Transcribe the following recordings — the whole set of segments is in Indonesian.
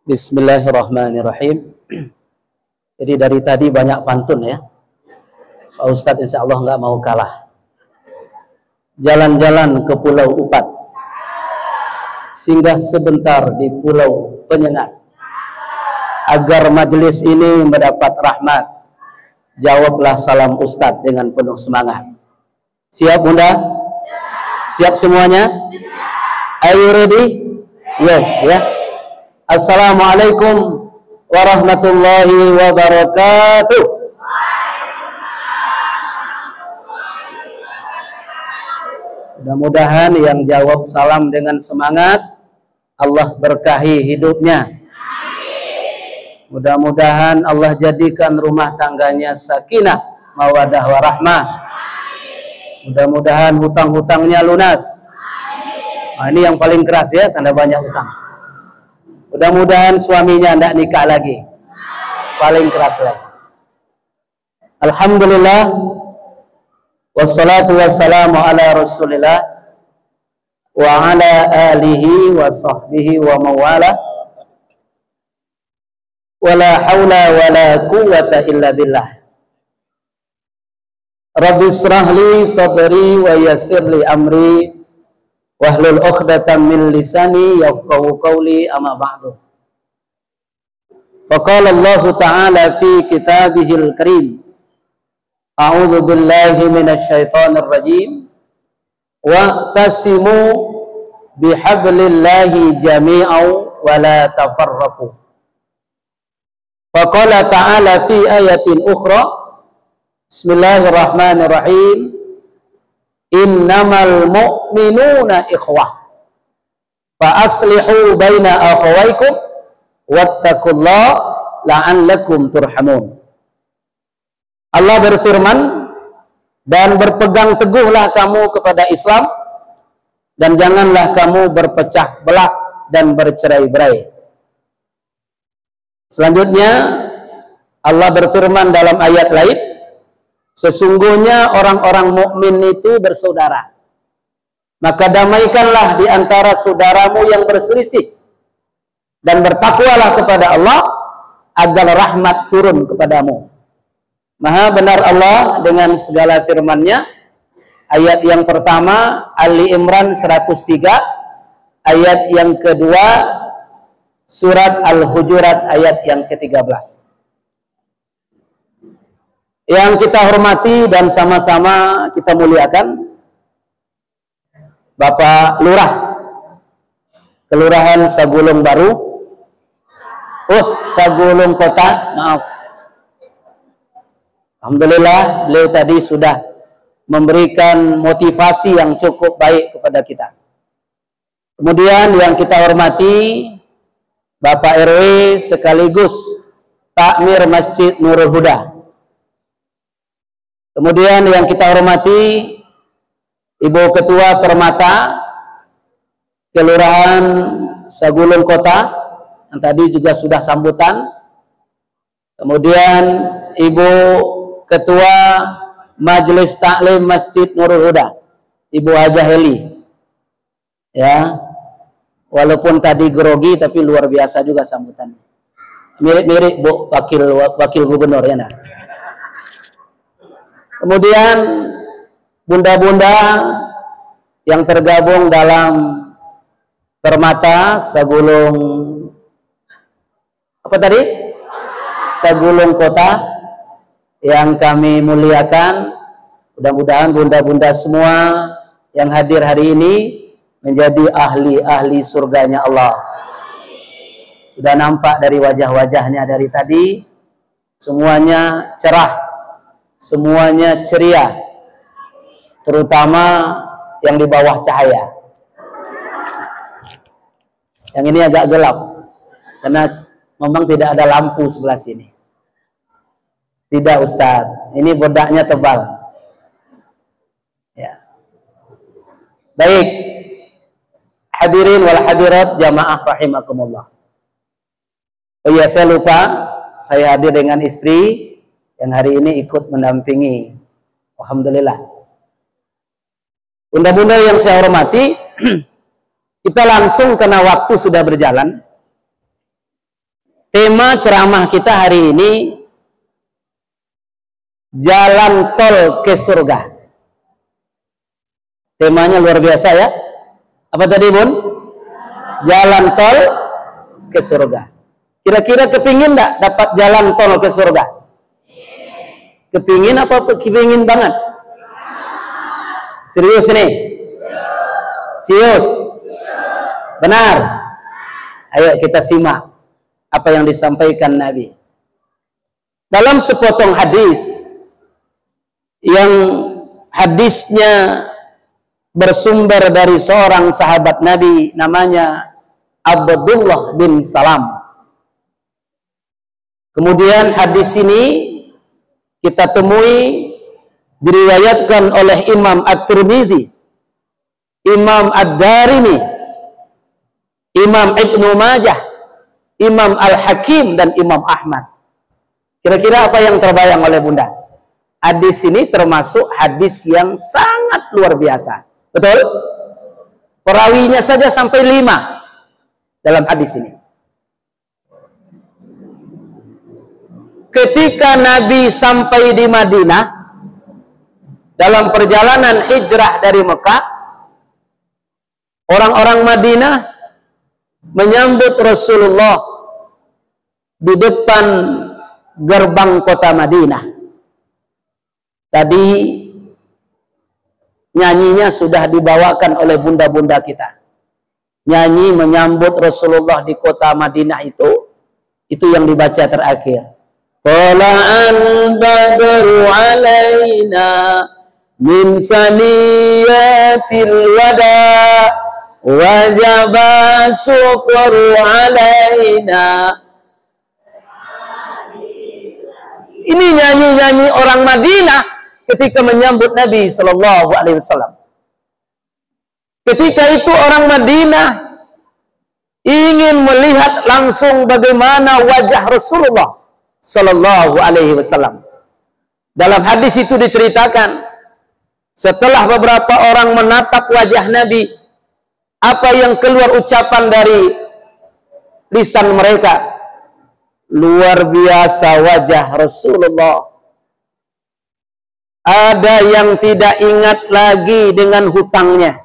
Bismillahirrahmanirrahim. Jadi dari tadi banyak pantun ya. Pak Ustadz insya Allah nggak mau kalah. Jalan-jalan ke Pulau Upat, singgah sebentar di Pulau Penyengat, agar majelis ini mendapat rahmat. Jawablah salam Ustadz dengan penuh semangat. Siap Bunda? Siap semuanya? Are you ready? Yes ya. Assalamualaikum warahmatullahi wabarakatuh. Mudah-mudahan yang jawab salam dengan semangat Allah berkahi hidupnya. Mudah-mudahan Allah jadikan rumah tangganya sakinah, mawadah warahmah. Mudah-mudahan hutang-hutangnya lunas. Nah, ini yang paling keras ya, tanda banyak hutang. Mudah-mudahan suaminya tidak nikah lagi. Paling keras lagi. Alhamdulillah. Wassalatu wassalamu ala rasulillah. Wa ala alihi wa sahbihi wa mawala. Wa la hawla wa la quwwata illa billah. Rabbi israh li sadri wa yassir li amri. Wahlul 'uqdatam min lisani yafqahu qawli, amma ba'du. Faqala Allah Ta'ala fi kitabihil karim. A'udzu billahi minasy syaithanir rajim. Wa'tasimu bihablillahi jami'an wa la tafarraqu. Faqala Ta'ala fi ayatin ukhra. Bismillahirrahmanirrahim. Innamal mu'minuna ikhwah fa aslihu baina akhawaykum wattaqullaha la'allakum turhamun. Allah berfirman, dan berpegang teguhlah kamu kepada Islam dan janganlah kamu berpecah belah dan bercerai-berai. Selanjutnya Allah berfirman dalam ayat lain, sesungguhnya orang-orang mukmin itu bersaudara. Maka damaikanlah di antara saudaramu yang berselisih dan bertakwalah kepada Allah agar rahmat turun kepadamu. Maha benar Allah dengan segala firman-Nya. Ayat yang pertama Ali Imran 103, ayat yang kedua surat Al-Hujurat ayat yang ke-13. Yang kita hormati dan sama-sama kita muliakan Bapak Lurah Kelurahan Sagulung Baru, Sagulung Kota, maaf. Alhamdulillah beliau tadi sudah memberikan motivasi yang cukup baik kepada kita. Kemudian yang kita hormati Bapak RW sekaligus takmir Masjid Nurul Huda. Kemudian yang kita hormati Ibu Ketua Permata Kelurahan Sagulung Kota yang tadi juga sudah sambutan. Kemudian Ibu Ketua Majelis Taklim Masjid Nurul Huda, Ibu Hajah Heli. Ya. Walaupun tadi grogi tapi luar biasa juga sambutan. Mirip-mirip Bu Wakil Gubernur ya nah. Kemudian bunda-bunda yang tergabung dalam Permata Sagulung apa tadi? Sagulung Kota yang kami muliakan. Mudah-mudahan bunda-bunda semua yang hadir hari ini menjadi ahli-ahli surganya Allah. Sudah nampak dari wajah-wajahnya dari tadi, semuanya cerah, semuanya ceria, terutama yang di bawah cahaya. Yang ini agak gelap karena memang tidak ada lampu sebelah sini. Tidak Ustadz, ini bedaknya tebal. Ya. Baik, hadirin wal hadirat jamaah rahimakumullah. Oh iya, saya lupa, saya hadir dengan istri yang hari ini ikut mendampingi. Alhamdulillah. Bunda-bunda yang saya hormati, kita langsung karena waktu sudah berjalan. Tema ceramah kita hari ini jalan tol ke surga. Temanya luar biasa ya. Apa tadi Bun? Jalan tol ke surga. Kira-kira kepingin enggak dapat jalan tol ke surga? Kepingin apa kepingin banget? Serius nih? Cius? Benar? Ayo kita simak apa yang disampaikan Nabi. Dalam sepotong hadis yang hadisnya bersumber dari seorang sahabat Nabi namanya Abdullah bin Salam. Kemudian hadis ini kita temui diriwayatkan oleh Imam At-Tirmizi, Imam Ad-Darimi, Imam Ibnu Majah, Imam Al-Hakim dan Imam Ahmad. Kira-kira apa yang terbayang oleh Bunda? Hadis ini termasuk hadis yang sangat luar biasa. Betul? Perawinya saja sampai 5 dalam hadis ini. Ketika Nabi sampai di Madinah dalam perjalanan hijrah dari Mekah, orang-orang Madinah menyambut Rasulullah di depan gerbang kota Madinah. Tadi nyanyinya sudah dibawakan oleh bunda-bunda kita. Nyanyi menyambut Rasulullah di kota Madinah itu yang dibaca terakhir. Tala'al badru alaina min saniyatil wada' wajaba syukru alaina. Ini nyanyi-nyanyi orang Madinah ketika menyambut Nabi Shallallahu Alaihi Wasallam. Ketika itu orang Madinah ingin melihat langsung bagaimana wajah Rasulullah Shallallahu Alaihi Wasallam. Dalam hadis itu diceritakan, setelah beberapa orang menatap wajah Nabi, apa yang keluar ucapan dari lisan mereka? Luar biasa wajah Rasulullah. Ada yang tidak ingat lagi dengan hutangnya.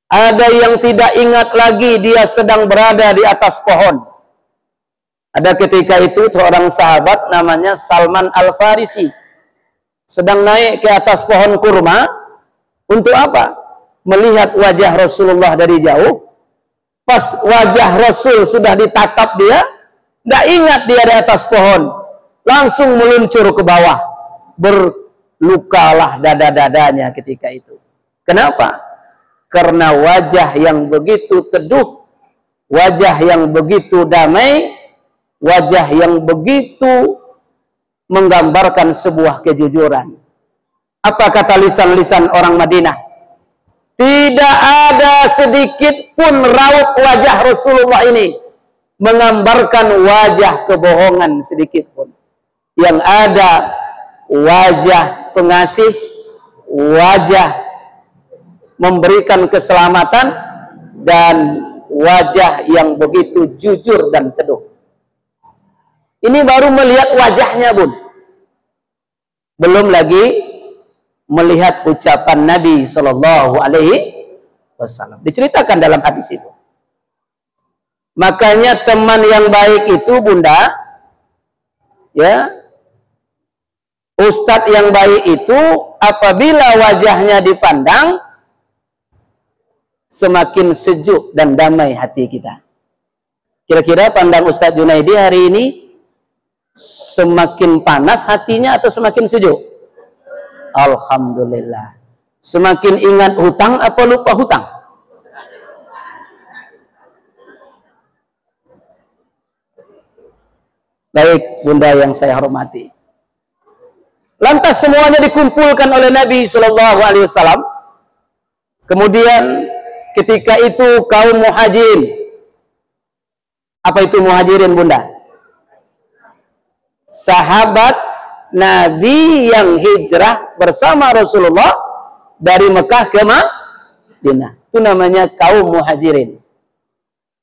Ada yang tidak ingat lagi dia sedang berada di atas pohon. Ada ketika itu seorang sahabat namanya Salman Al-Farisi sedang naik ke atas pohon kurma. Untuk apa? Melihat wajah Rasulullah dari jauh. Pas wajah Rasul sudah ditatap dia, tidak ingat dia di atas pohon, langsung meluncur ke bawah. Berlukalah dada-dadanya ketika itu. Kenapa? Karena wajah yang begitu teduh, wajah yang begitu damai, wajah yang begitu menggambarkan sebuah kejujuran. Apa kata lisan-lisan orang Madinah? Tidak ada sedikit pun raut wajah Rasulullah ini menggambarkan wajah kebohongan sedikit pun. Yang ada wajah pengasih, wajah memberikan keselamatan, dan wajah yang begitu jujur dan teduh. Ini baru melihat wajahnya Bun, belum lagi melihat ucapan Nabi Shallallahu Alaihi Wasallam. Diceritakan dalam hadis itu. Makanya teman yang baik itu Bunda, ya, ustadz yang baik itu apabila wajahnya dipandang semakin sejuk dan damai hati kita. Kira-kira pandang Ustadz Junaidi hari ini semakin panas hatinya atau semakin sejuk? Alhamdulillah. Semakin ingat hutang apa lupa hutang? Baik Bunda yang saya hormati. Lantas semuanya dikumpulkan oleh Nabi Shallallahu Alaihi Wasallam. Kemudian ketika itu kaum muhajirin. Apa itu muhajirin Bunda? Sahabat Nabi yang hijrah bersama Rasulullah dari Mekah ke Madinah. Itu namanya kaum muhajirin.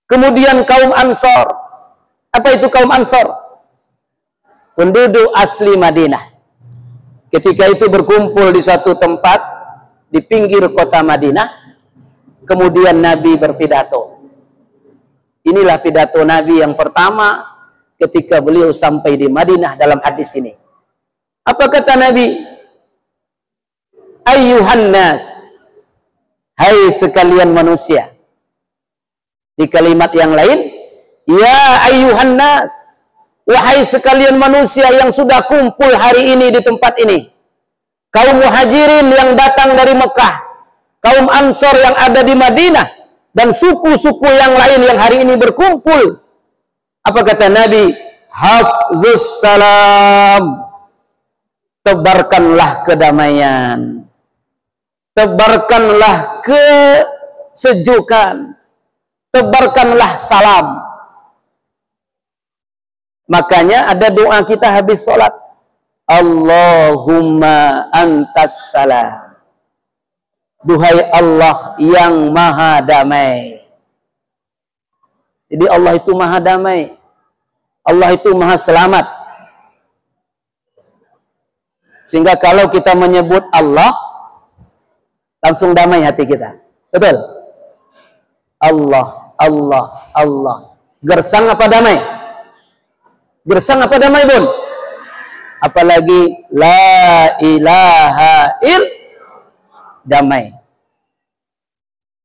Kemudian kaum Ansor. Apa itu kaum Ansor? Penduduk asli Madinah. Ketika itu berkumpul di satu tempat di pinggir kota Madinah, kemudian Nabi berpidato. Inilah pidato Nabi yang pertama ketika beliau sampai di Madinah dalam hadis ini. Apa kata Nabi? Ayyuhan nas, hai sekalian manusia. Di kalimat yang lain, ya ayyuhan nas, wahai sekalian manusia yang sudah kumpul hari ini di tempat ini. Kaum muhajirin yang datang dari Mekah, kaum Ansor yang ada di Madinah, dan suku-suku yang lain yang hari ini berkumpul. Apa kata Nabi? Hafzus salam, tebarkanlah kedamaian, tebarkanlah kesejukan, tebarkanlah salam. Makanya ada doa kita habis sholat, Allahumma antas salam, duhai Allah yang maha damai. Jadi Allah itu maha damai, Allah itu maha selamat. Sehingga kalau kita menyebut Allah, langsung damai hati kita. Betul? Allah, Allah, Allah. Gersang apa damai? Gersang apa damai, Bun? Apalagi la ilaha damai.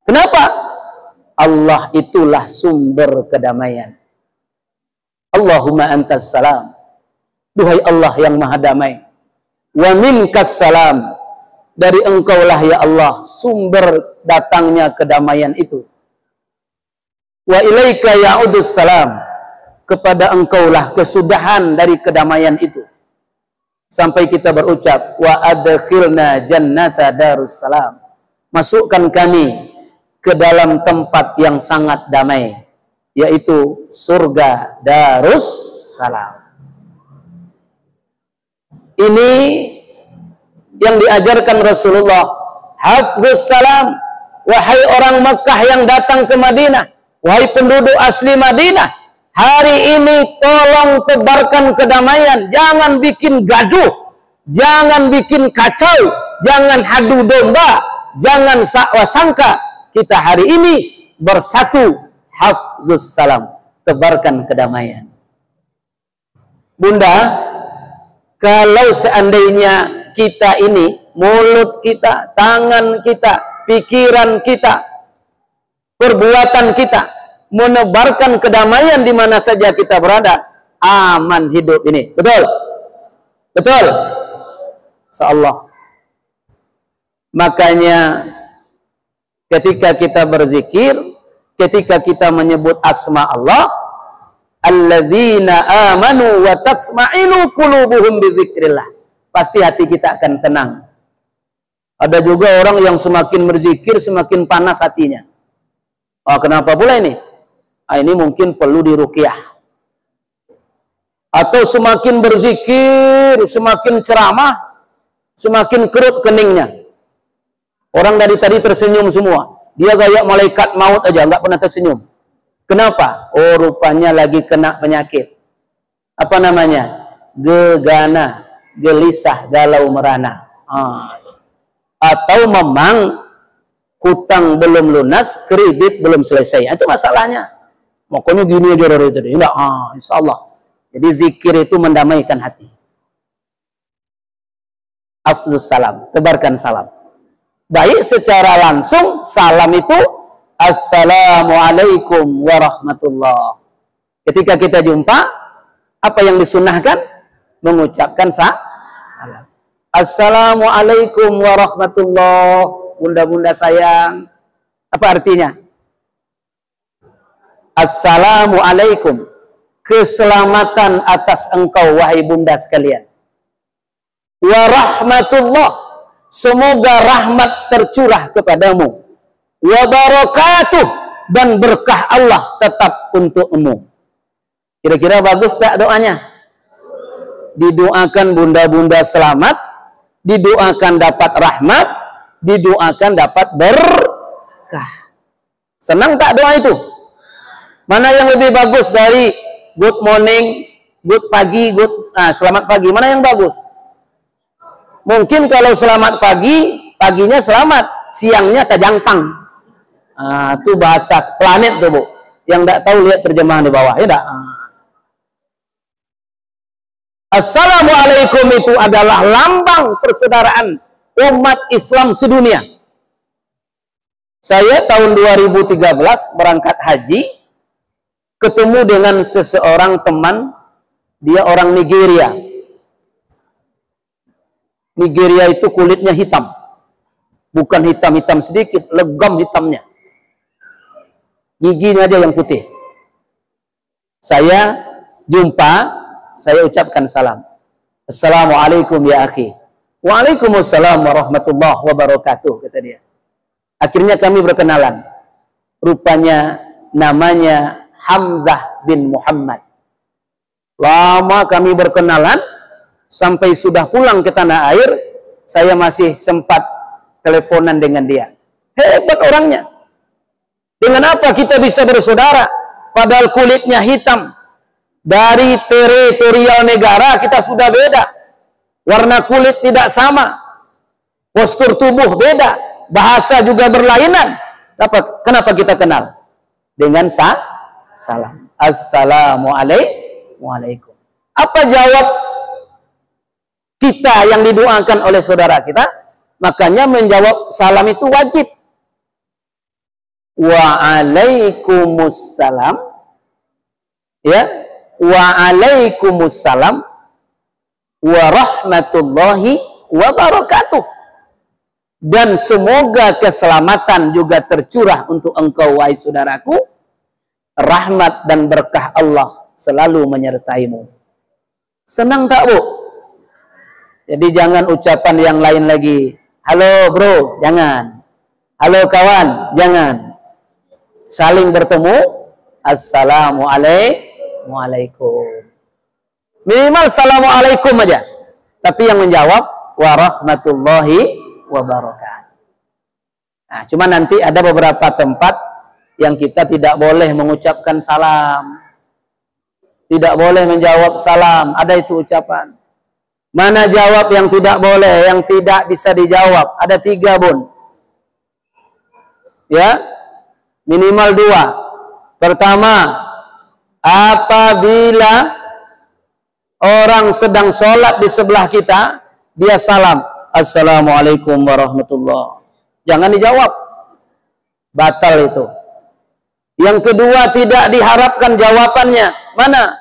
Kenapa? Allah itulah sumber kedamaian. Allahumma antas salam, duhai Allah yang maha damai. Wa minkas salam, dari engkaulah ya Allah sumber datangnya kedamaian itu. Wa ilaika ya'udus salam, kepada engkaulah kesudahan dari kedamaian itu. Sampai kita berucap, wa adkhilna jannata darussalam, masukkan kami ke dalam tempat yang sangat damai, yaitu surga Darussalam. Ini yang diajarkan Rasulullah. Hafzus salam, wahai orang Mekah yang datang ke Madinah, wahai penduduk asli Madinah, hari ini tolong tebarkan kedamaian, jangan bikin gaduh, jangan bikin kacau, jangan adu domba, jangan sakwa sangka. Kita hari ini bersatu, hafzus salam, tebarkan kedamaian. Bunda, kalau seandainya kita ini, mulut kita, tangan kita, pikiran kita, perbuatan kita, menebarkan kedamaian di mana saja kita berada, aman hidup ini. Betul? Betul? Insyaallah. Makanya ketika kita berzikir, ketika kita menyebut asma Allah, alladzina amanu wa tatsma'inu qulubuhum bidzikrillah, pasti hati kita akan tenang. Ada juga orang yang semakin berzikir semakin panas hatinya. Oh, kenapa pula ini? Ini mungkin perlu diruqyah. Atau semakin berzikir, semakin ceramah, semakin kerut keningnya. Orang dari tadi tersenyum semua. Dia gaya malaikat maut aja, nggak pernah tersenyum. Kenapa? Oh, rupanya lagi kena penyakit. Apa namanya? Gegana, gelisah, galau merana. Atau memang hutang belum lunas, kredit belum selesai. Itu masalahnya. Makanya gini aja dari tadi. Enggak, insyaallah. Jadi zikir itu mendamaikan hati. Afzus salam, tebarkan salam. Baik secara langsung, salam itu Assalamualaikum warahmatullah. Ketika kita jumpa, apa yang disunahkan? Mengucapkan salam. Assalamualaikum warahmatullah. Bunda-bunda sayang. Apa artinya? Assalamualaikum, keselamatan atas engkau wahai bunda sekalian. Warahmatullah, semoga rahmat tercurah kepadamu. Wa barakatuh, dan berkah Allah tetap untukmu. Kira-kira bagus tak doanya? Didoakan bunda-bunda selamat, didoakan dapat rahmat, didoakan dapat berkah. Senang tak doa itu? Mana yang lebih bagus dari good morning, good pagi, selamat pagi. Mana yang bagus? Mungkin kalau selamat pagi, paginya selamat, siangnya tajangkang. Itu bahasa planet tuh, Bu. Yang tidak tahu lihat terjemahan di bawah, ya enggak? Assalamualaikum itu adalah lambang persaudaraan umat Islam sedunia. Saya tahun 2013 berangkat haji, ketemu dengan seseorang teman, dia orang Nigeria. Nigeria itu kulitnya hitam. Bukan hitam-hitam sedikit, legam hitamnya. Giginya aja yang putih. Saya jumpa, saya ucapkan salam. Assalamualaikum ya akhi. Waalaikumsalam warahmatullahi wabarakatuh, kata dia. Akhirnya kami berkenalan. Rupanya namanya Hamzah bin Muhammad. Lama kami berkenalan, sampai sudah pulang ke tanah air, saya masih sempat teleponan dengan dia. Hebat orangnya. Dengan apa kita bisa bersaudara? Padahal kulitnya hitam. Dari teritorial negara kita sudah beda. Warna kulit tidak sama. Postur tubuh beda. Bahasa juga berlainan. Kenapa kita kenal? Dengan salam. Assalamualaikum. Apa jawab kita yang didoakan oleh saudara kita? Makanya menjawab salam itu wajib. Waalaikumsalam. Ya. Waalaikumsalam warahmatullahi wabarakatuh. Dan semoga keselamatan juga tercurah untuk engkau, wahai saudaraku. Rahmat dan berkah Allah selalu menyertaimu. Senang tak, Bu? Jadi jangan ucapan yang lain lagi. Halo bro, jangan. Halo kawan, jangan. Saling bertemu, assalamualaikum. Minimal assalamualaikum aja. Tapi yang menjawab warahmatullahi wabarakatuh. Nah, cuma nanti ada beberapa tempat yang kita tidak boleh mengucapkan salam. Tidak boleh menjawab salam. Ada itu ucapan. Mana jawab yang tidak boleh, yang tidak bisa dijawab? Ada 3, Bun. Ya, minimal 2. Pertama, apabila orang sedang sholat di sebelah kita, dia salam, assalamualaikum warahmatullah. Jangan dijawab. Batal itu. Yang kedua, tidak diharapkan jawabannya. Mana?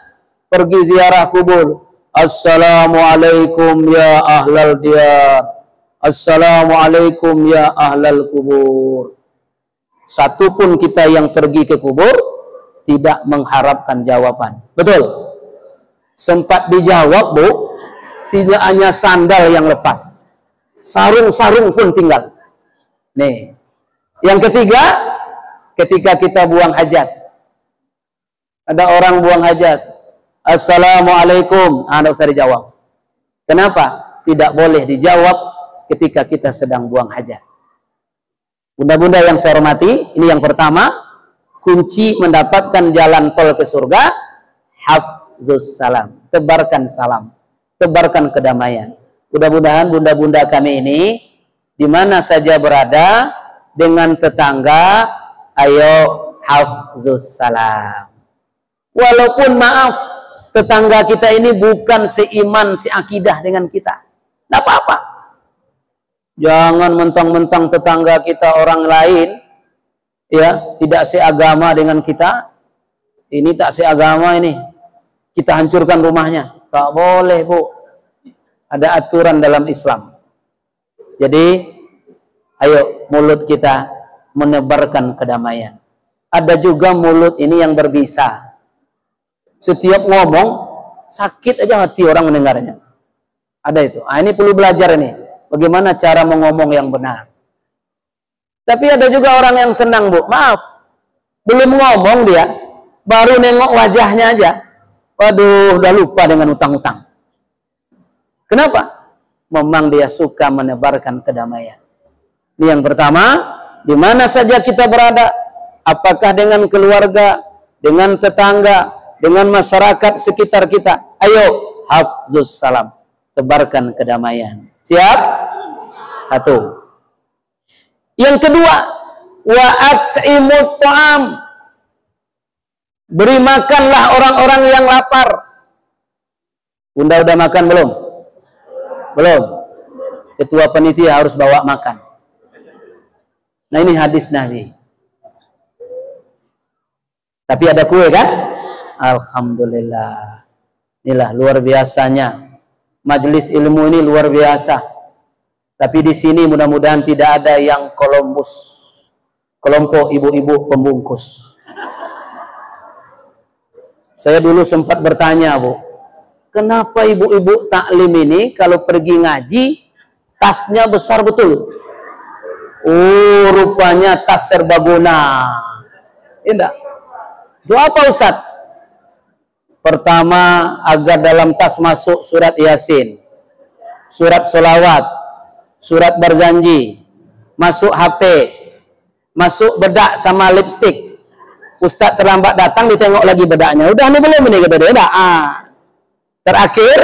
Pergi ziarah kubur. Assalamualaikum ya ahlal diyar. Assalamualaikum ya ahlal kubur. Satupun kita yang pergi ke kubur tidak mengharapkan jawaban. Betul? Sempat dijawab, Bu. Tidak hanya sandal yang lepas. Sarung-sarung pun tinggal. Nih. Yang ketiga, ketika kita buang hajat. Ada orang buang hajat. Assalamualaikum. Tidak usah dijawab. Kenapa? Tidak boleh dijawab ketika kita sedang buang hajat. Bunda-bunda yang saya hormati, ini yang pertama, kunci mendapatkan jalan tol ke surga, hafzus salam. Tebarkan salam. Tebarkan kedamaian. Mudah-mudahan bunda-bunda kami ini, di mana saja berada, dengan tetangga, ayo hafzus salam. Walaupun maaf, tetangga kita ini bukan seiman, seakidah dengan kita. Tidak apa-apa. Jangan mentang-mentang tetangga kita orang lain, ya, tidak seagama dengan kita. Ini tak seagama ini. Kita hancurkan rumahnya. Tak boleh, Bu. Ada aturan dalam Islam. Jadi, ayo mulut kita menebarkan kedamaian. Ada juga mulut ini yang berbisa. Setiap ngomong, sakit aja hati orang mendengarnya. Ada itu. Ini perlu belajar ini. Bagaimana cara mengomong yang benar. Tapi ada juga orang yang senang, Bu. Maaf. Belum ngomong dia. Baru nengok wajahnya aja. Waduh, udah lupa dengan utang-utang. Kenapa? Memang dia suka menebarkan kedamaian. Ini yang pertama. Di mana saja kita berada. Apakah dengan keluarga, dengan tetangga, dengan masyarakat sekitar kita. Ayo, hafzus salam, tebarkan kedamaian. Siap? Satu. Yang kedua, wa at'imut ta'am, beri makanlah orang-orang yang lapar. Bunda udah makan belum? Belum. Ketua panitia harus bawa makan. Nah, ini hadis Nabi. Tapi ada kue kan? Alhamdulillah. Inilah luar biasanya. Majelis ilmu ini luar biasa. Tapi di sini mudah-mudahan tidak ada yang kelompok ibu-ibu pembungkus. Saya dulu sempat bertanya, Bu, kenapa ibu-ibu taklim ini kalau pergi ngaji tasnya besar betul? Oh, rupanya tas serbaguna. Indah. Itu apa, Ustaz? Pertama, agar dalam tas masuk surat Yasin, surat sholawat, surat berjanji, masuk HP, masuk bedak sama lipstick. Ustaz terlambat datang, ditengok lagi bedaknya. Udah ini belum ini, kata dia. Terakhir,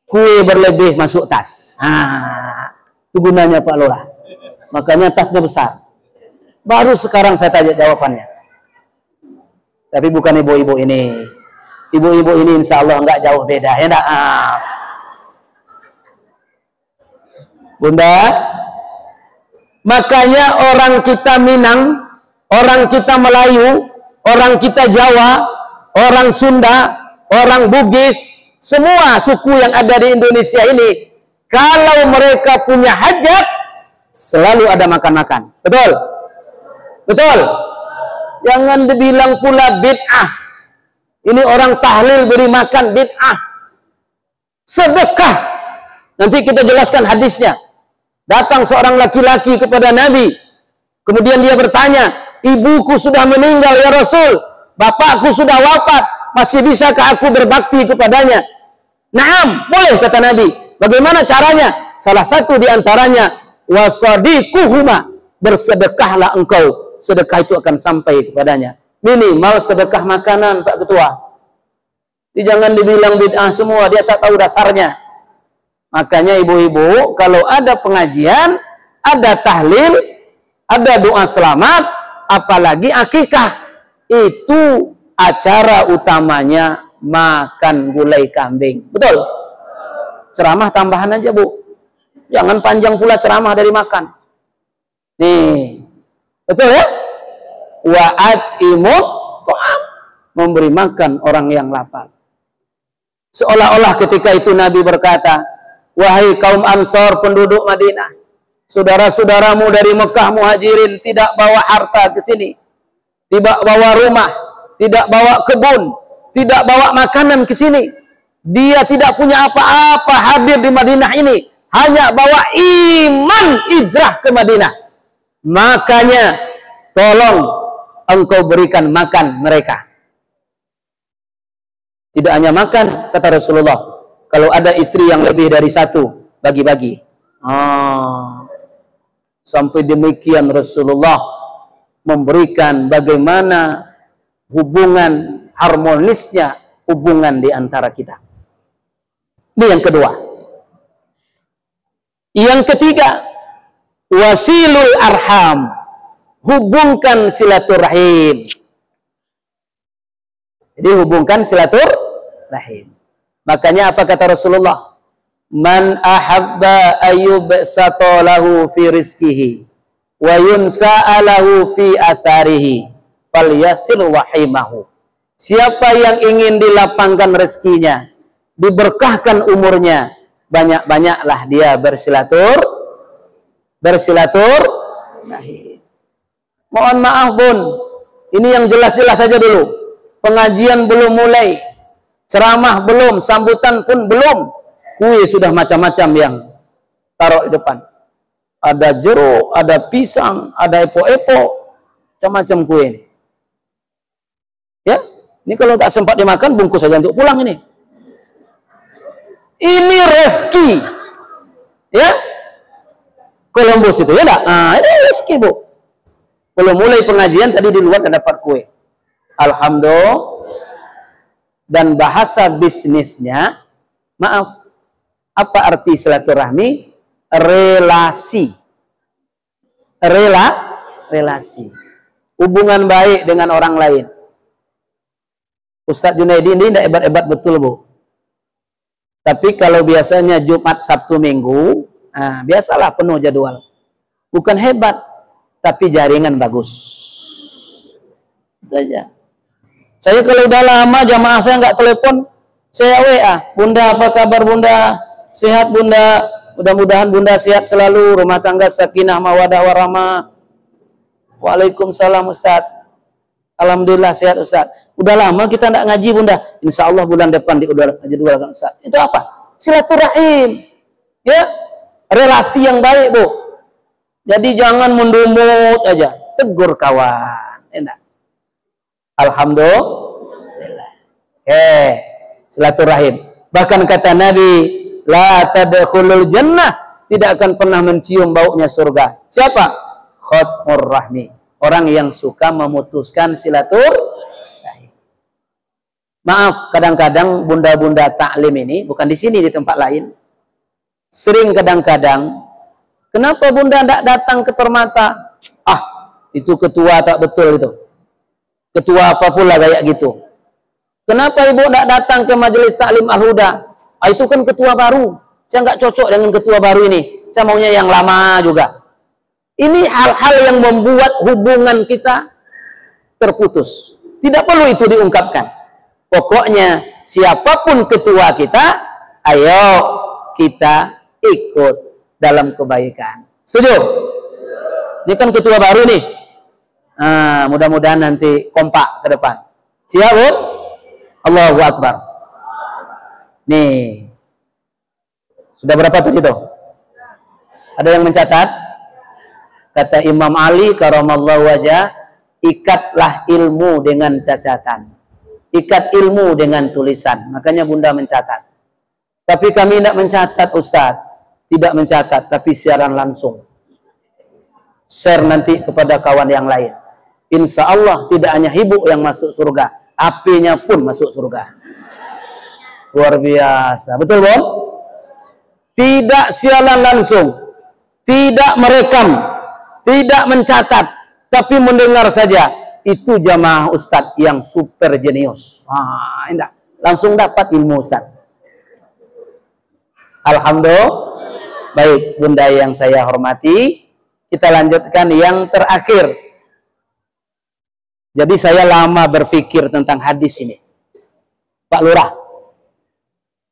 kue berlebih masuk tas. Itu gunanya Pak Lurah. Makanya tasnya besar. Baru sekarang saya tanya jawabannya. Tapi bukan ibu-ibu ini. Ibu-ibu ini insya Allah nggak jauh beda. Ya enggak? Bunda, makanya orang kita Minang, orang kita Melayu, orang kita Jawa, orang Sunda, orang Bugis, semua suku yang ada di Indonesia ini, kalau mereka punya hajat, selalu ada makan-makan. Betul? Betul? Jangan dibilang pula bid'ah. Ini orang tahlil beri makan bid'ah. Sedekah. Nanti kita jelaskan hadisnya. Datang seorang laki-laki kepada Nabi. Kemudian dia bertanya, ibuku sudah meninggal ya Rasul. Bapakku sudah wafat. Masih bisakah aku berbakti kepadanya? Naam, boleh kata Nabi. Bagaimana caranya? Salah satu di antaranya, wasadiquhuma, bersedekahlah engkau. Sedekah itu akan sampai kepadanya. Minimal sedekah makanan, Pak Ketua. Jadi jangan dibilang bid'ah semua, dia tak tahu dasarnya. Makanya ibu-ibu, kalau ada pengajian, ada tahlil, ada doa selamat, apalagi akikah, itu acara utamanya makan gulai kambing. Betul? Ceramah tambahan aja, Bu. Jangan panjang pula ceramah dari makan. Nih. Betul ya? Wa'atimut ta'am, memberi makan orang yang lapar. Seolah-olah ketika itu Nabi berkata, wahai kaum Ansor penduduk Madinah, saudara-saudaramu dari Mekah Muhajirin tidak bawa harta ke sini, tidak bawa rumah, tidak bawa kebun, tidak bawa makanan ke sini. Dia tidak punya apa-apa hadir di Madinah ini, hanya bawa iman hijrah ke Madinah. Makanya tolong engkau berikan makan mereka. Tidak hanya makan, kata Rasulullah, kalau ada istri yang lebih dari satu, bagi-bagi. Sampai demikian Rasulullah memberikan bagaimana hubungan harmonisnya hubungan di antara kita. Ini yang kedua. Yang ketiga, wasilul arham, hubungkan silaturahim. Jadi hubungkan silaturahim. Makanya apa kata Rasulullah? Man ahabba ayyubsata lahu fi rizkihi wa yunsa'a lahu fi atharihi falyasil wahimahu. Siapa yang ingin dilapangkan rezekinya, diberkahkan umurnya, banyak-banyaklah dia bersilaturahim. Mohon maaf Bun, ini yang jelas-jelas saja dulu. Pengajian belum mulai, ceramah belum, sambutan pun belum. Kue sudah macam-macam yang taruh di depan. Ada jeruk, ada pisang, ada epo-epo, macam-macam kue ini. Ya, ini kalau tak sempat dimakan, bungkus saja untuk pulang ini. Ini rezeki, ya. Columbus itu ya enggak? Ini rezeki, Bu. Belum mulai pengajian tadi di luar dan dapat kue. Alhamdulillah. dan bahasa bisnisnya, maaf, apa arti silaturahmi? Relasi. Relasi. Hubungan baik dengan orang lain. Ustadz Junaidi ini tidak hebat-hebat betul, Bu. Tapi kalau biasanya Jumat, Sabtu, Minggu, biasalah penuh jadwal. Bukan hebat, tapi jaringan bagus. Itu aja. Saya kalau udah lama jamaah saya nggak telepon, saya WA. Bunda, apa kabar Bunda? Sehat Bunda? Mudah-mudahan Bunda sehat selalu, rumah tangga sakinah mawadah warahmah. Waalaikumsalam Ustaz. Alhamdulillah sehat Ustaz. Udah lama kita nggak ngaji Bunda. Insya Allah bulan depan dijadwalkan Ustaz. Itu apa? Silaturahim. Ya, relasi yang baik, Bu. Jadi jangan mendumut aja. Tegur kawan. Enak. Alhamdulillah. Silaturahim. Bahkan kata Nabi, la tadkhulul jannah, tidak akan pernah mencium baunya surga. Siapa? Khatmur rahmi. Orang yang suka memutuskan silaturahim. Maaf, kadang-kadang bunda-bunda taklim ini, bukan di sini, di tempat lain, sering kadang-kadang, kenapa Bunda tidak datang ke Permata? Itu ketua tak betul itu. Ketua apa pula kayak gitu. Kenapa Ibu tidak datang ke Majelis Taklim Al-Huda? Itu kan ketua baru. Saya nggak cocok dengan ketua baru ini. Saya maunya yang lama juga. Ini hal-hal yang membuat hubungan kita terputus. Tidak perlu itu diungkapkan. Pokoknya siapapun ketua kita, ayo kita ikut dalam kebaikan. Setuju? Ini kan ketua baru nih. Mudah-mudahan nanti kompak ke depan. Siap, Bu? Allahu Akbar. Nih. Sudah berapa tadi tuh? Ada yang mencatat? Kata Imam Ali karamallahu wajah, ikatlah ilmu dengan catatan. Ikat ilmu dengan tulisan. Makanya Bunda mencatat. Tapi kami tidak mencatat, Ustadz. Tidak mencatat, tapi siaran langsung. Share nanti kepada kawan yang lain. Insya Allah tidak hanya ibu yang masuk surga, apinya pun masuk surga. Luar biasa. Betul, Bom? Tidak siaran langsung. Tidak merekam. Tidak mencatat. Tapi mendengar saja. Itu jamaah Ustadz yang super jenius. Indah. Langsung dapat ilmu Ustadz. Alhamdulillah. Baik, Bunda yang saya hormati, kita lanjutkan yang terakhir. Jadi saya lama berpikir tentang hadis ini. Pak Lurah,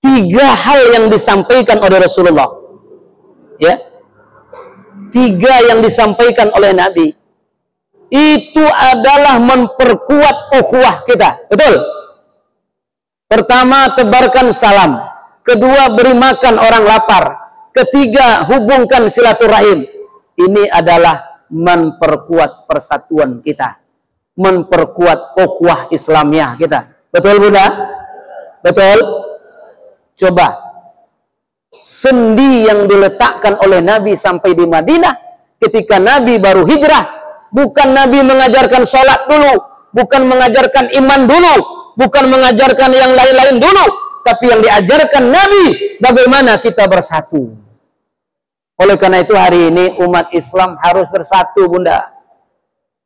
3 hal yang disampaikan oleh Rasulullah. Ya. 3 yang disampaikan oleh Nabi. Itu adalah memperkuat ukhuwah kita. Betul? Pertama, tebarkan salam. Kedua, beri makan orang lapar. Ketiga, hubungkan silaturahim. Ini adalah memperkuat persatuan kita. Memperkuat ukhuwah Islamiyah kita. Betul, Bunda? Betul? Coba. Sendi yang diletakkan oleh Nabi sampai di Madinah. Ketika Nabi baru hijrah. Bukan Nabi mengajarkan sholat dulu. Bukan mengajarkan iman dulu. Bukan mengajarkan yang lain-lain dulu. Tapi yang diajarkan Nabi, bagaimana kita bersatu. Oleh karena itu hari ini umat Islam harus bersatu, Bunda.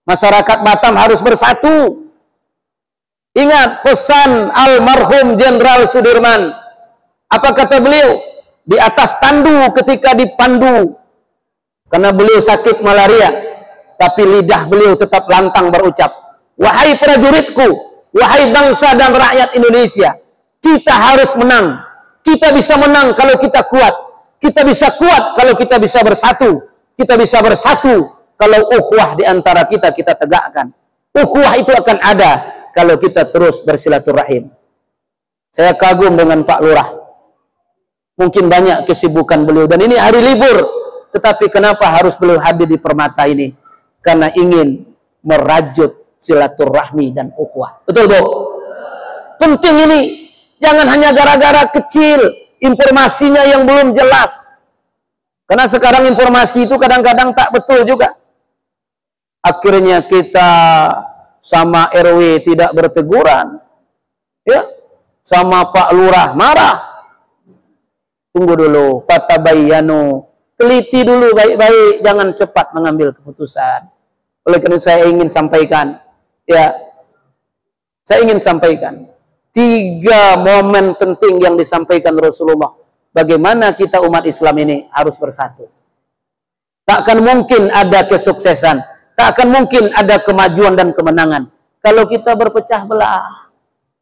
Masyarakat Batam harus bersatu. Ingat pesan almarhum Jenderal Sudirman. Apa kata beliau? Di atas tandu ketika dipandu. Karena beliau sakit malaria. Tapi lidah beliau tetap lantang berucap, wahai prajuritku, wahai bangsa dan rakyat Indonesia, kita harus menang. Kita bisa menang kalau kita kuat. Kita bisa kuat kalau kita bisa bersatu. Kita bisa bersatu kalau ukhuwah di antara kita tegakkan. Ukhuwah itu akan ada kalau kita terus bersilaturahim. Saya kagum dengan Pak Lurah. Mungkin banyak kesibukan beliau dan ini hari libur. Tetapi kenapa harus beliau hadir di Permata ini? Karena ingin merajut silaturahmi dan ukhuwah. Betul, Bu? Penting ini. Jangan hanya gara-gara kecil. Informasinya yang belum jelas. Karena sekarang informasi itu kadang-kadang tak betul juga. Akhirnya kita sama RW tidak berteguran. Ya. sama Pak Lurah, marah. Tunggu dulu, fatabayyanu, teliti dulu baik-baik, jangan cepat mengambil keputusan. Oleh karena saya ingin sampaikan, saya ingin sampaikan 3 momen penting yang disampaikan Rasulullah. Bagaimana kita umat Islam ini harus bersatu. Tak akan mungkin ada kesuksesan, tak akan mungkin ada kemajuan dan kemenangan kalau kita berpecah belah.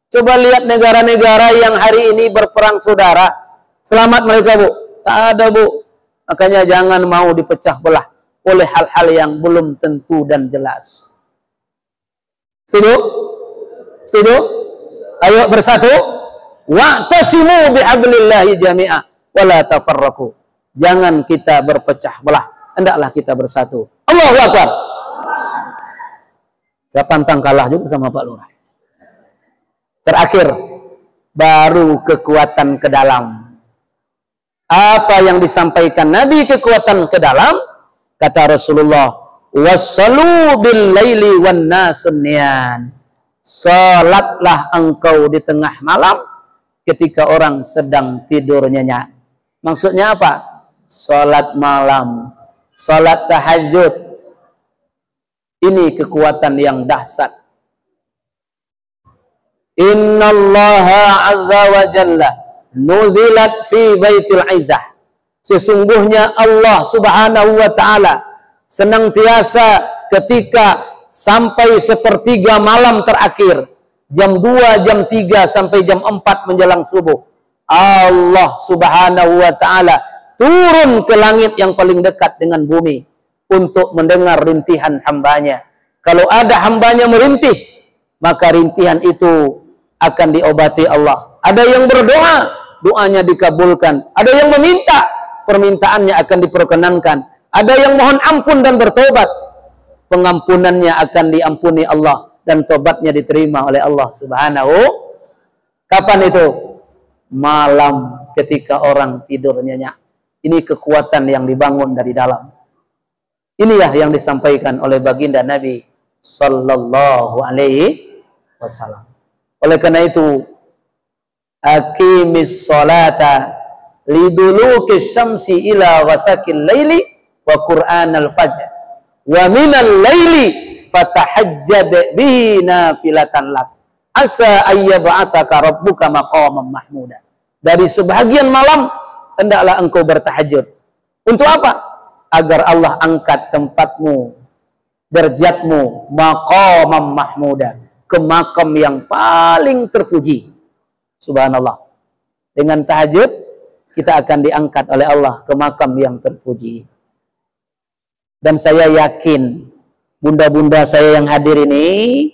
Coba lihat negara-negara yang hari ini berperang saudara, selamat mereka, Bu? Tak ada, Bu. Makanya jangan mau dipecah belah oleh hal-hal yang belum tentu dan jelas. Setuju? Setuju? Ayo bersatu. Wa'tasimu bihablillahi jami'a wa la tafarraqu. Jangan kita berpecah belah, hendaklah kita bersatu. Allahu Akbar. Saya pantang kalah juga sama Pak Lurah. Terakhir, baru kekuatan ke dalam. Apa yang disampaikan Nabi kekuatan ke dalam? Kata Rasulullah, wassalu bil laili wan nasun niyan. Salatlah engkau di tengah malam ketika orang sedang tidur nyenyak. Maksudnya apa? Salat malam, salat tahajud. Ini kekuatan yang dahsyat. Innallaha azza wa jalla nuzilat fi baitil izzah. Sesungguhnya Allah subhanahu wa ta'ala senantiasa ketika sampai sepertiga malam terakhir, jam 2, jam 3 sampai jam 4 menjelang subuh, Allah subhanahu wa ta'ala turun ke langit yang paling dekat dengan bumi untuk mendengar rintihan hambanya. Kalau ada hambanya merintih, maka rintihan itu akan diobati Allah. Ada yang berdoa, doanya dikabulkan. Ada yang meminta, permintaannya akan diperkenankan. Ada yang mohon ampun dan bertobat, pengampunannya akan diampuni Allah dan tobatnya diterima oleh Allah subhanahu. Kapan itu? Malam ketika orang tidur nyenyak. Ini kekuatan yang dibangun dari dalam. Inilah yang disampaikan oleh baginda Nabi sallallahu alaihi wasallam. Oleh karena itu, aqimis sholata liduluki syamsi ila ghasaqil laili wa qur'anal fajr wa minal laili fatahajjad bihi nafilatan lak asa ayyab'ataka rabbuka maqaman mahmuda. Dari sebahagian malam hendaklah engkau bertahajud. Untuk apa? Agar Allah angkat tempatmu, derajatmu, maqaman mahmuda, ke makam yang paling terpuji. Subhanallah. Dengan tahajud kita akan diangkat oleh Allah ke makam yang terpuji. Dan saya yakin bunda-bunda saya yang hadir ini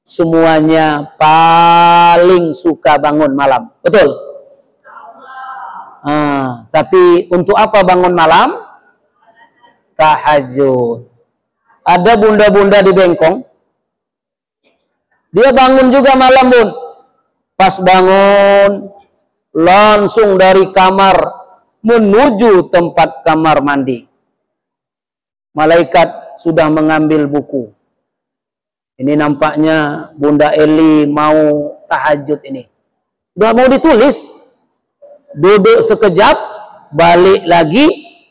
semuanya paling suka bangun malam. Betul? Tapi untuk apa bangun malam? Tahajud. Ada bunda-bunda di Bengkong, dia bangun juga malam, Bun. Pas bangun, langsung dari kamar menuju tempat kamar mandi. Malaikat sudah mengambil buku. Ini nampaknya Bunda Eli mau tahajud ini. Udah mau ditulis. Duduk sekejap, balik lagi,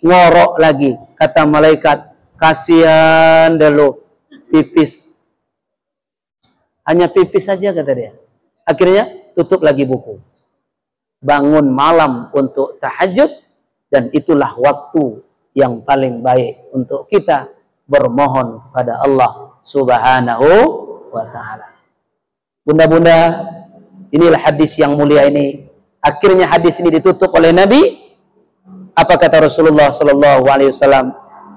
ngorok lagi. Kata malaikat, kasihan dulu, pipis. Hanya pipis saja kata dia. Akhirnya tutup lagi buku. Bangun malam untuk tahajud, dan itulah waktu yang paling baik untuk kita bermohon kepada Allah subhanahu wa ta'ala. Bunda-bunda, inilah hadis yang mulia ini. Akhirnya hadis ini ditutup oleh Nabi. Apa kata Rasulullah sallallahu alaihi wasallam?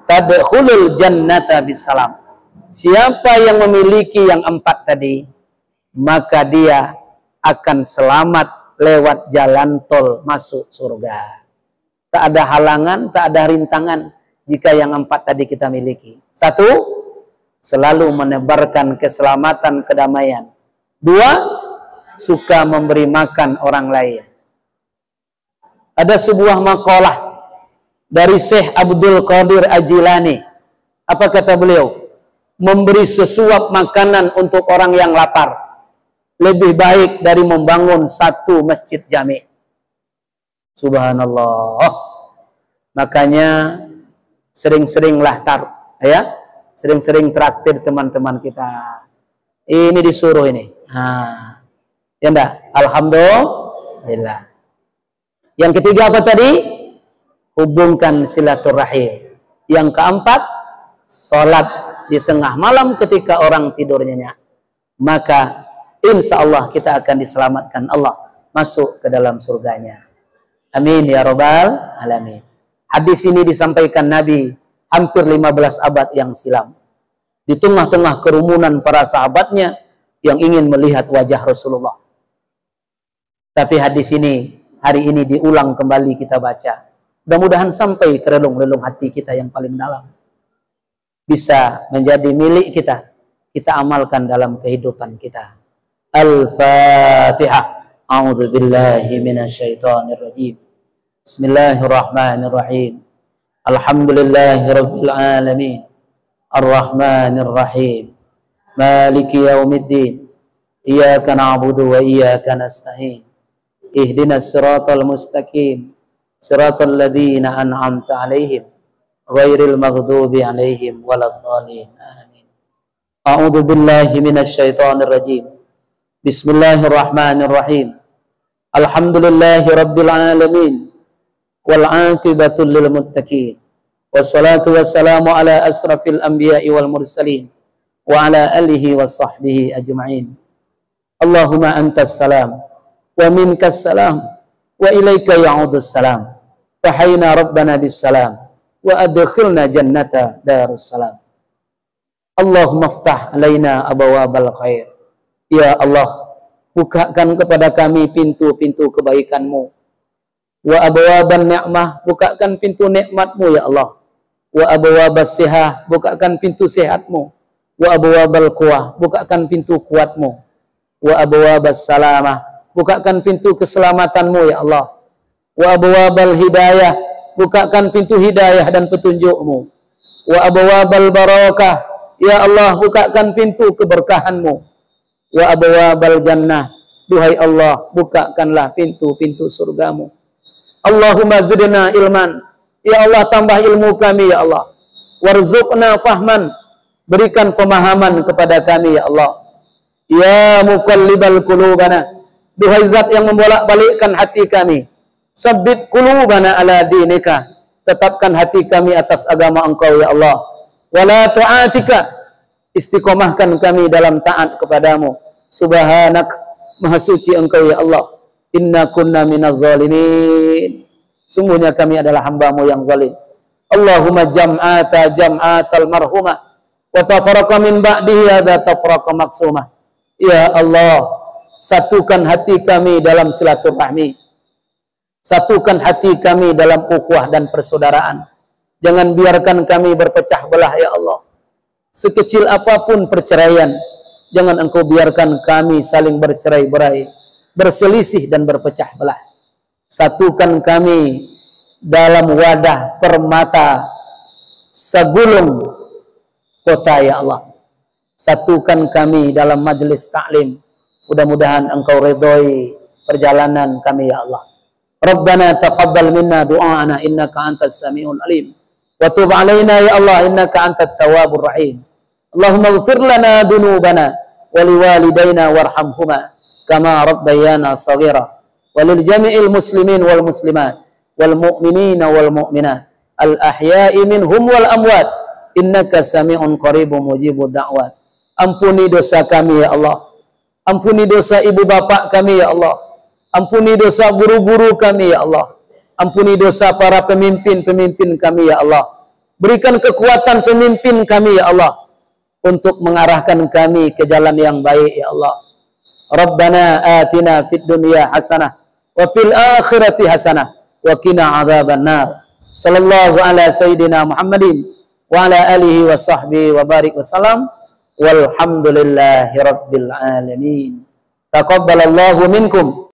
Tadkhulul jannata bisalam. Siapa yang memiliki yang 4 tadi, maka dia akan selamat lewat jalan tol masuk surga. Tak ada halangan, tak ada rintangan jika yang 4 tadi kita miliki. 1, selalu menebarkan keselamatan, kedamaian. 2, suka memberi makan orang lain. Ada sebuah makalah dari Syekh Abdul Qadir Al-Jilani. Apa kata beliau? Memberi sesuap makanan untuk orang yang lapar lebih baik dari membangun satu masjid jami'. Subhanallah. Makanya sering-seringlah sering-sering traktir teman-teman kita. Ini disuruh ini. Ya enggak? Alhamdulillah. Yang ketiga apa tadi? Hubungkan silaturahim. Yang keempat, sholat di tengah malam ketika orang tidur nyenyak. Maka insya Allah kita akan diselamatkan Allah masuk ke dalam surganya. Amin ya rabbal alamin. Hadis ini disampaikan Nabi hampir 15 abad yang silam. Di tengah-tengah kerumunan para sahabatnya yang ingin melihat wajah Rasulullah. Tapi hadis ini hari ini diulang kembali kita baca. Mudah-mudahan sampai ke relung-relung hati kita yang paling dalam. Bisa menjadi milik kita. Kita amalkan dalam kehidupan kita. Al-Fatihah. A'udzu billahi minasyaitonir rajim. Bismillahirrahmanirrahim. Alhamdulillahirabbil alamin. Ar-Rahmanir Rahim. Maliki yaumiddin. Iyyaka na'budu wa iyyaka nasta'in. Ihdinas siratal mustaqim. Siratal ladzina an'amta 'alaihim ghairil maghdubi 'alaihim waladdallin. Amin. A'udzu billahi minasyaitonir rajim. Bismillahirrahmanirrahim. Alhamdulillahi rabbil alamin. Wal 'aqibatu lil muttaqin. Wassalatu wassalamu ala asrafil anbiya'i wal mursalin wa ala alihi wa sahbihi ajma'in. Allahumma antas salam wa minkas salam wa ilaika ya'udus salam. Fahayna rabbana bis salam wa adkhilna jannata darus salam. Allahumma ftah alaina abawabal khair. Ya Allah, bukakan kepada kami pintu-pintu kebaikan-Mu. Wa abwaban ni'mah, bukakan pintu nikmat-Mu ya Allah. Wa abwabas sihah, bukakan pintu sehat-Mu. Wa abwabal quwah, bukakan pintu kuat-Mu. Wa abwabas salamah, bukakan pintu keselamatan-Mu ya Allah. Wa abwabal hidayah, bukakan pintu hidayah dan petunjuk-Mu. Wa abwabal barakah, ya Allah, bukakan pintu keberkahan-Mu. Wa abwabal jannah, duhai Allah, bukakanlah pintu-pintu surga-Mu. Allahumma zidna ilman, ya Allah, tambah ilmu kami ya Allah. Warzuqna fahman, berikan pemahaman kepada kami ya Allah. Ya muqallibal qulubana, duhai zat yang membolak-balikkan hati kami. Sabbit qulubana ala dinika, tetapkan hati kami atas agama Engkau ya Allah. Wala tu'atika, istiqomahkan kami dalam taat kepadamu. Subhanak, maha suci Engkau ya Allah. Inna kunna minaz zalimin, sungguhnya kami adalah hamba-Mu yang zalim. Allahumma jam'atal marhumah wa tafarraqa min ba'dihi hadza tafraqa maksumah. Ya Allah, satukan hati kami dalam silaturahmi. Satukan hati kami dalam ukhuwah dan persaudaraan. Jangan biarkan kami berpecah belah ya Allah. Sekecil apapun perceraian, jangan Engkau biarkan kami saling bercerai-berai, berselisih dan berpecah belah. Satukan kami dalam wadah permata segulung kota ya Allah. Satukan kami dalam majelis taklim. Mudah-mudahan Engkau redhoi perjalanan kami ya Allah. Rabbana taqabbal minna du'ana innaka antas samiul alim. Wa tub alaina ya Allah innaka antat tawwabur rahim. Allahumma ighfir lana dhunubana wa liwalidayna warhamhuma kama rabbayana shaghira. Walil jami'il muslimin wal muslimat wal mu'minina wal mu'minat al ahya'i minhum wal amwat innaka sami'un qaribun mujibud da'wat. Ampuni dosa kami ya Allah. Ampuni dosa ibu bapak kami ya Allah. Ampuni dosa guru-guru kami ya Allah. Ampuni dosa para pemimpin-pemimpin kami ya Allah. Berikan kekuatan pemimpin kami ya Allah untuk mengarahkan kami ke jalan yang baik ya Allah. Rabbana atina fid dunya hasanah wa fil akhirati hasanah wa qina adzabannar. Sallallahu ala sayyidina Muhammadin wa ala alihi wa sahbihi wa barik wasallam. Walhamdulillahi rabbil alamin. Taqabbalallahu minkum.